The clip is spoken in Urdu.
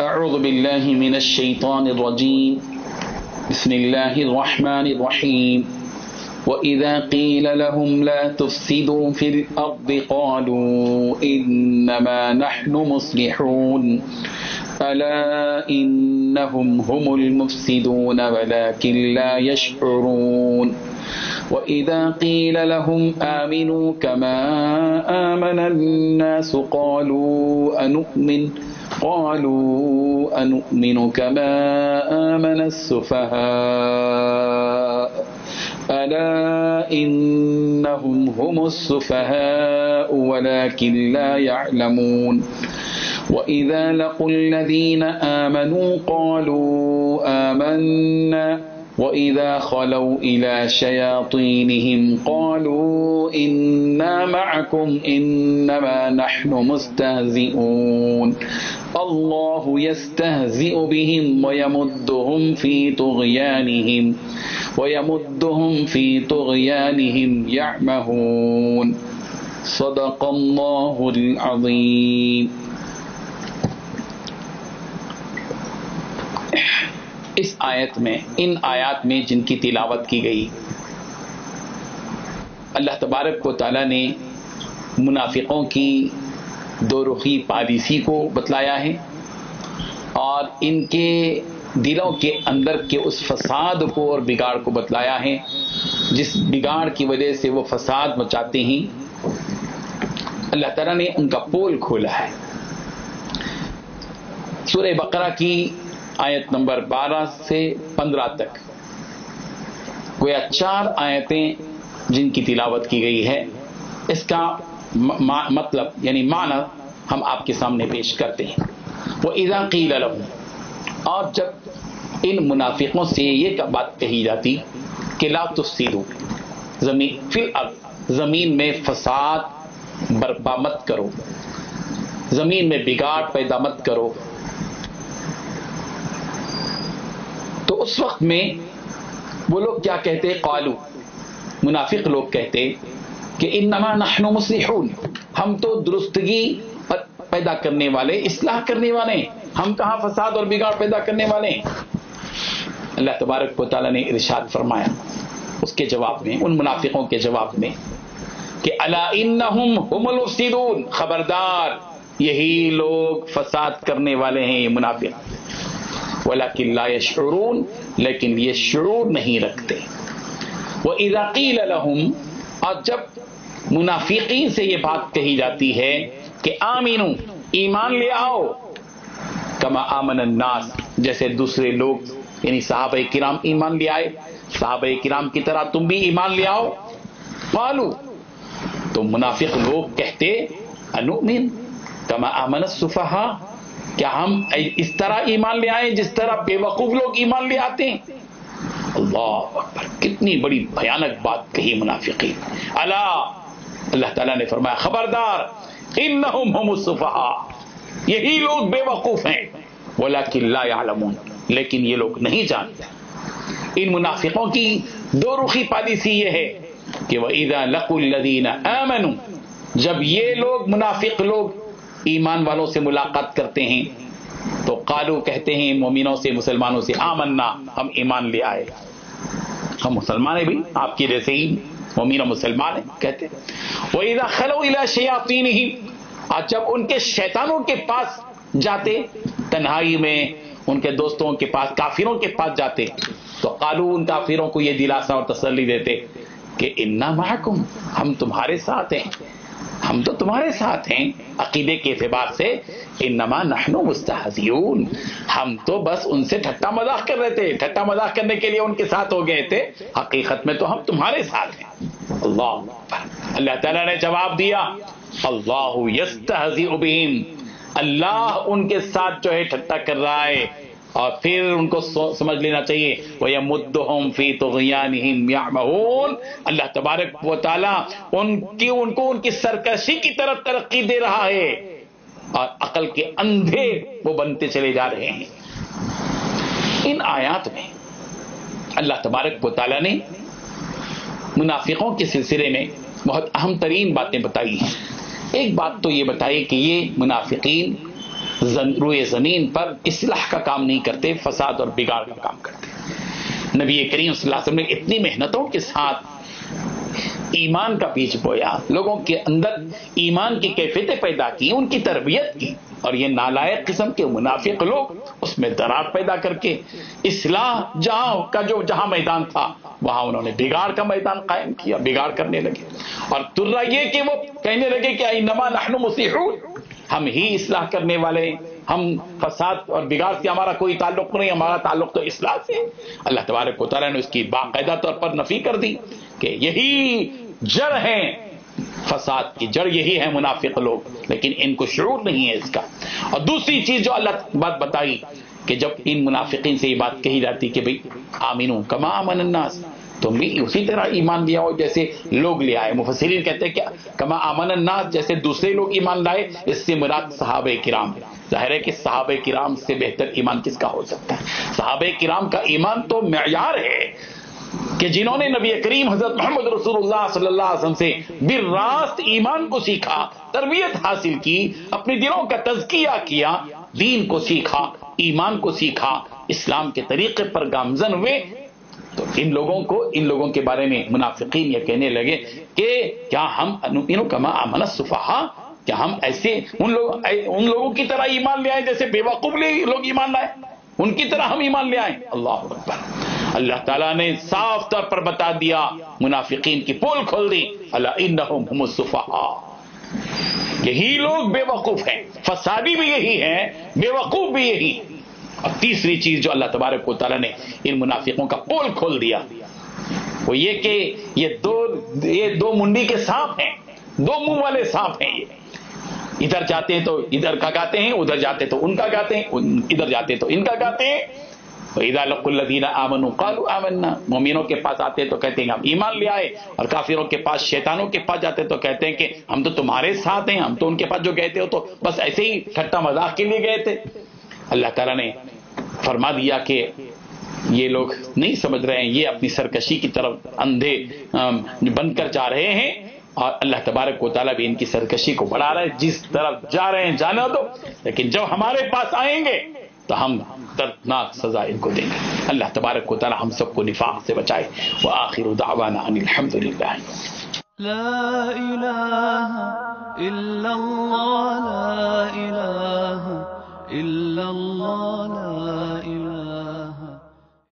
اعوذ باللہ من الشیطان الرجیم بسم اللہ الرحمن الرحیم وَإِذَا قِيلَ لَهُمْ لَا تُفْسِدُوا فِي الْأَرْضِ قَالُوا إِنَّمَا نَحْنُ مُصْلِحُونَ أَلَا إِنَّهُمْ هُمُ الْمُفْسِدُونَ وَلَكِنْ لَا يَشْعُرُونَ وَإِذَا قِيلَ لَهُمْ آمِنُوا كَمَا آمَنَ النَّاسُ قَالُوا أَنُؤْمِنُ كَمَا آمَنَ السُّفَهَاءُ أَلَا إِنَّهُمْ هُمُ السُّفَهَاءُ وَلَكِنْ لَا يَعْلَمُونَ وَإِذَا لَقُوا الَّذِينَ آمَنُوا قَالُوا آمَنَّا وَإِذَا خَلَوْا إِلَى شَيَاطِينِهِمْ قَالُوا إِنَّا مَعَكُمْ إِنَّمَا نَحْنُ مُسْتَهْزِئُونَ اللَّهُ يَسْتَهْزِئُ بِهِمْ وَيَمُدُّهُمْ فِي طُغْيَانِهِمْ يَعْمَهُونَ صدق اللہ العظیم۔ اس آیت میں، ان آیات میں جن کی تلاوت کی گئی، اللہ تبارک و تعالیٰ نے منافقوں کی دو رخی پالیسی کو بتلایا ہے اور ان کے دلوں کے اندر کے اس فساد کو اور بگاڑ کو بتلایا ہے جس بگاڑ کی وجہ سے وہ فساد مچاتے ہیں۔ اللہ تعالیٰ نے ان کا پول کھولا ہے۔ سورہ بقرہ کی آیت نمبر 12 سے 15 تک گویا 4 آیتیں جن کی تلاوت کی گئی ہے، اس کا مطلب یعنی معنی ہم آپ کے سامنے پیش کرتے ہیں۔ وَإِذَا قِيلَ لَهُمْ، اور جب ان منافقوں سے یہ بات کہی جاتی کہ لا تفسدوا فی الارض، زمین میں فساد برپا مت کرو، زمین میں بگاڑ پیدا مت کرو، تو اس وقت میں وہ لوگ کیا کہتے؟ قالو، منافق لوگ کہتے کہ انما نحن مصلحون، ہم تو درستگی پیدا کرنے والے، اصلاح کرنے والے ہیں، ہم کہاں فساد اور بگاڑ پیدا کرنے والے ہیں۔ اللہ تبارک و تعالیٰ نے ارشاد فرمایا اس کے جواب میں، ان منافقوں کے جواب میں کہ الا انہم هم المفسدون، خبردار یہی لوگ فساد کرنے والے ہیں، یہ منافق، ولکن لا یشعرون، لیکن یہ شعور نہیں رکھتے۔ وَإِذَا قِيلَ لَهُمْ، اور جب منافقین سے یہ بات کہی جاتی ہے کہ آمینو، ایمان لے آؤ، کما آمن الناس، جیسے دوسرے لوگ یعنی صحابہ کرام ایمان لے آئے، صحابہ کرام کی طرح تم بھی ایمان لے آؤ، قالو، تو منافق لوگ کہتے انؤمن کما آمن السفہاء، کیا ہم اس طرح ایمان لے آئیں جس طرح بے وقوف لوگ ایمان لے آتے ہیں؟ اللہ اکبر، کتنی بڑی بھیانک بات کہی منافقین۔ الا، اللہ تعالیٰ نے فرمایا خبردار، انہم هم السفہاء، یہی لوگ بے وقوف ہیں، ولکن لا یعلمون، لیکن یہ لوگ نہیں جانتے۔ ان منافقوں کی دو رخی پالیسی یہ ہے کہ وَإِذَا لَقُوا الَّذِينَ آمَنُوا، جب یہ لوگ منافق لوگ ایمان والوں سے ملاقات کرتے ہیں تو قالو، کہتے ہیں مومنوں سے، مسلمانوں سے، آمنا، ہم ایمان لے آئے، ہم مسلمان ہیں بھی آپ کی جیسے ہی مومن و مسلمان ہیں، کہتے ہیں۔ وَإِذَا خَلَوْا إِلَى شَيَاطِينِهِمْ، اور جب ان کے شیطانوں کے پاس جاتے، تنہائی میں ان کے دوستوں کے پاس، کافروں کے پاس جاتے، تو قالو، ان کافروں کو یہ دلاسا اور تسلی دیتے کہ انا معکم، ہم تمہارے ساتھ ہیں، ہم تو تمہارے ساتھ ہیں عقیدے کے اعتبار سے، انما نحن مستہزئون، ہم تو بس ان سے ٹھٹا مذاق کر رہے تھے، ٹھٹا مذاق کرنے کے لیے ان کے ساتھ ہو گئے تھے، حقیقت میں تو ہم تمہارے ساتھ ہیں۔ اللہ اللہ تعالیٰ نے جواب دیا اللہ یستہزئ بہم، اللہ ان کے ساتھ جو ہے ٹھٹا کر رہا ہے، اور پھر ان کو سمجھ لینا چاہیے وَيَمُدُّهُمْ فِي طُغْيَانِهِمْ يَعْمَهُونَ، اللہ تبارک و تعالیٰ ان کو ان کی سرکشی کی طرف ترقی دے رہا ہے اور عقل کے اندھے وہ بنتے چلے جا رہے ہیں۔ ان آیات میں اللہ تبارک و تعالیٰ نے منافقوں کے سلسلے میں بہت اہم ترین باتیں بتائی ہیں۔ ایک بات تو یہ بتائی کہ یہ منافقین روئے زمین پر اصلاح کا کام نہیں کرتے، فساد اور بگاڑ کا کام کرتے۔ نبی کریم صلی اللہ علیہ وسلم نے اتنی محنتوں کے ساتھ ایمان کا بیج بویا، لوگوں کے اندر ایمان کی کیفیتیں پیدا کی، ان کی تربیت کی، اور یہ نالائق قسم کے منافق لوگ اس میں درار پیدا کر کے اصلاح جہاں میدان تھا وہاں انہوں نے بگاڑ کا میدان قائم کیا، بگاڑ کرنے لگے۔ اور ترا یہ کہ وہ کہنے لگے کہ انما نحن مصلحون، ہم ہی اصلاح کرنے والے ہیں، ہم فساد اور بگاڑ سے ہمارا کوئی تعلق نہیں، ہمارا تعلق تو اصلاح سے۔ اللہ تبارک و تعالیٰ نے اس کی باقاعدہ طور پر نفی کر دی کہ یہی جڑ ہے فساد کی، جڑ یہی ہے منافق لوگ، لیکن ان کو شعور نہیں ہے اس کا۔ اور دوسری چیز جو اللہ بات بتائی کہ جب ان منافقین سے یہ بات کہی جاتی کہ بھئی آمنو کما آمن الناس، تم بھی اسی طرح ایمان لیا ہو جیسے لوگ لے آئے۔ مفسرین کہتے ہیں کہ کما آمن الناس جیسے دوسرے لوگ ایمان لائے، اس سے مراد صحابہ کرام۔ ظاہر ہے کہ صحابہ کرام سے بہتر ایمان کس کا ہو سکتا ہے؟ صحابہ کرام کا ایمان تو معیار ہے کہ جنہوں نے نبی کریم حضرت محمد رسول اللہ صلی اللہ علیہ وسلم سے بالراست ایمان کو سیکھا، تربیت حاصل کی، اپنے دلوں کا تزکیہ کیا، دین کو سیکھا، ایمان کو سیکھا، اسلام کے طریقے پر گامزن ہوئے، تو ان لوگوں کے بارے میں منافقین یہ کہنے لگے کہ کیا ہم نؤمن کما آمن السفہاء، کیا ہم ایسے ان لوگوں کی طرح ایمان لے آئیں جیسے بے وقوف لوگ ایمان لائے، ان کی طرح ہم ایمان لے آئیں؟ اللہ اکبر۔ اللہ تعالیٰ نے صاف طور پر بتا دیا، منافقین کی پول کھول دی، الا انہم هم السفہاء، یہی لوگ بے وقوف ہیں، فسادی بھی یہی ہیں، بے وقوف بھی یہی۔ اور تیسری چیز جو اللہ تبارک و تعالیٰ نے ان منافقوں کا پول کھول دیا وہ یہ کہ یہ دو منڈی کے سانپ ہیں، دو منہ والے سانپ ہیں۔ یہ ادھر جاتے ہیں تو ادھر کا گاتے ہیں، ادھر جاتے تو ان کا گاتے ہیں، ادھر جاتے تو ان کا گاتے ہیں۔ وَإِذَا لَقُوا الَّذِينَ آمَنُوا قَالُوا آمَنَّا، مومنوں کے پاس آتے تو کہتے ہیں ہم ایمان لے آئے، اور کافروں کے پاس، شیطانوں کے پاس جاتے تو کہتے ہیں کہ ہم تو تمہارے ساتھ ہیں، ہم تو ان کے پاس جو گئے تھے وہ تو بس ایسے ہی ٹھٹا مذاق کے لیے گئے تھے۔ اللہ تعالیٰ نے فرما دیا کہ یہ لوگ نہیں سمجھ رہے ہیں، یہ اپنی سرکشی کی طرف اندھے بن کر جا رہے ہیں، اور اللہ تبارک و تعالیٰ بھی ان کی سرکشی کو بڑھا رہا ہے، جس طرف جا رہے ہیں جانا دو، لیکن جب ہمارے پاس آئیں گے تو ہم دردناک سزا ان کو دیں گے۔ اللہ تبارک و تعالیٰ ہم سب کو نفاق سے بچائے۔ وآخر دعوانا ان الحمدللہ۔ لا الہ الا اللہ، لا الہ الا اللہ،